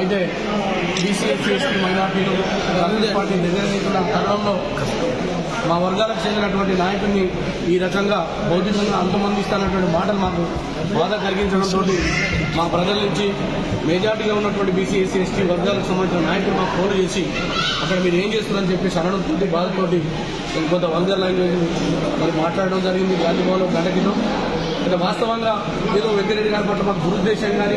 అయితే BC SC ST మైనార్టీలు Congress party నిర్ణయించిన తరుణంలో మా వర్గాలకు చెందినటువంటి నాయకుడిని ఈ రకంగా భౌతికంగా అంతమందిస్తున్నటువంటి మాటలు మాకు బాధ కలిగించడంతో మా ప్రజల నుంచి మెజార్టీగా ఉన్నటువంటి బీసీ ఎస్సీ ఎస్టీ వర్గాలకు సంబంధించిన నాయకులు మాకు ఫోన్ చేసి అక్కడ మీరు ఏం చేస్తున్నారని చెప్పి అనడంతో బాధతోటి కొంత వల్గర్ లాంగ్వేజ్ మరి మాట్లాడడం జరిగింది గాంధీభవన్లో గంట క్రితం. అయితే వాస్తవంగా ఏదో వెంకరెడ్డి గారి పట్ల మాకు దురుద్దేశం కానీ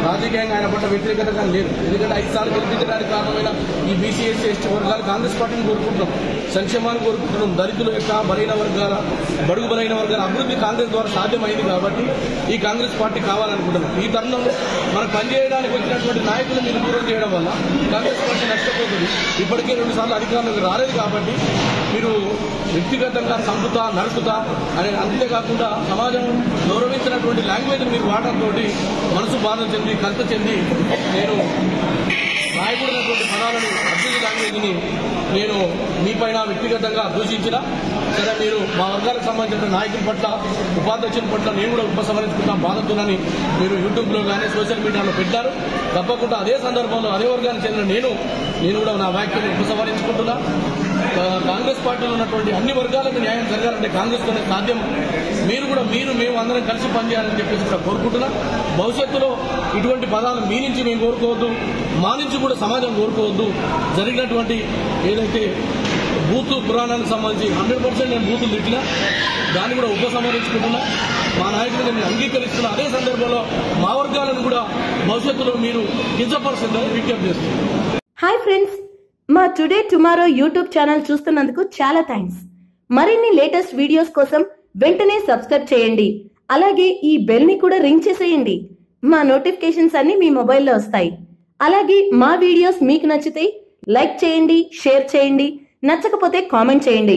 రాజకీయంగా ఆయన పట్ల వ్యతిరేకత కానీ లేదు. ఎందుకంటే 5 సార్లు గెలిపించడానికి కారణమైన ఈ బీసీ ఎస్సీ ఎస్టీ వర్గాలు కాంగ్రెస్ పార్టీని కోరుకుంటున్నాం, సంక్షేమాన్ని కోరుకుంటున్నాం. దళితుల యొక్క బడుగు బలైన వర్గాల అభివృద్ధి కాంగ్రెస్ ద్వారా సాధ్యమైంది కాబట్టి ఈ కాంగ్రెస్ పార్టీ కావాలనుకుంటున్నాం. ఈ తరుణంలో మనకు పనిచేయడానికి వచ్చినటువంటి నాయకులు మీరు దూరం చేయడం వల్ల కాంగ్రెస్ పార్టీ నష్టపోతుంది. ఇప్పటికే 2 సార్లు అధికారంలోకి రాలేదు కాబట్టి మీరు వ్యక్తిగతంగా చంపుతా నరుకుతా అనే అంతేకాకుండా సమాజం గౌరవించినటువంటి లాంగ్వేజ్ మీరు వాడడంతో మనసు బాధ చెంది కలత చెంది నేను రాయకూడనటువంటి పదాలను అభివృద్ధి లాంగ్వేజ్ని నేను మీపైన వ్యక్తిగతంగా దూషించిన సరే మీరు మా వర్గాలకు సంబంధించిన నాయకుల పట్ల ఉపాధ్యక్షుల పట్ల నేను కూడా ఉపసంహరించుకుంటాం బాధతోనని మీరు యూట్యూబ్లో కానీ సోషల్ మీడియాలో పెట్టారు. తప్పకుండా అదే సందర్భంలో అదే వర్గానికి చెందిన నేను కూడా నా వ్యాఖ్యను ఉపసంహరించుకుంటున్నా. కాంగ్రెస్ పార్టీలో ఉన్నటువంటి అన్ని వర్గాలకు న్యాయం జరగాలంటే కాంగ్రెస్తోనే సాధ్యం. మేము అందరం కలిసి పనిచేయాలని చెప్పేసి కూడా కోరుకుంటున్నా. భవిష్యత్తులో ఇటువంటి పదాలు మీ నుంచి మేము కోరుకోవద్దు, మా నుంచి కూడా సమాజం కోరుకోవద్దు. జరిగినటువంటి ఏదైతే బూతు పురాణానికి సంబంధించి 100% నేను బూతులు తిట్టినా దాన్ని కూడా ఉపసంహరించుకుంటున్నా. మా నాయకులు నేను అంగీకరిస్తున్నా. అదే సందర్భంలో మా వర్గాలను కూడా భవిష్యత్తులో మీరు కించపరుస్తుందని విజ్ఞప్తి చేస్తున్నారు. హాయ్ ఫ్రెండ్స్, మా టుడే టుమారో యూట్యూబ్ ఛానల్ చూస్తున్నందుకు చాలా థ్యాంక్స్. మరిన్ని లేటెస్ట్ వీడియోస్ కోసం వెంటనే సబ్స్క్రైబ్ చేయండి. అలాగే ఈ బెల్ ని కూడా రింగ్ చేసేయండి. మా నోటిఫికేషన్స్ అన్ని మీ మొబైల్లో వస్తాయి. అలాగే మా వీడియోస్ మీకు నచ్చితే లైక్ చేయండి, షేర్ చేయండి, నచ్చకపోతే కామెంట్ చేయండి.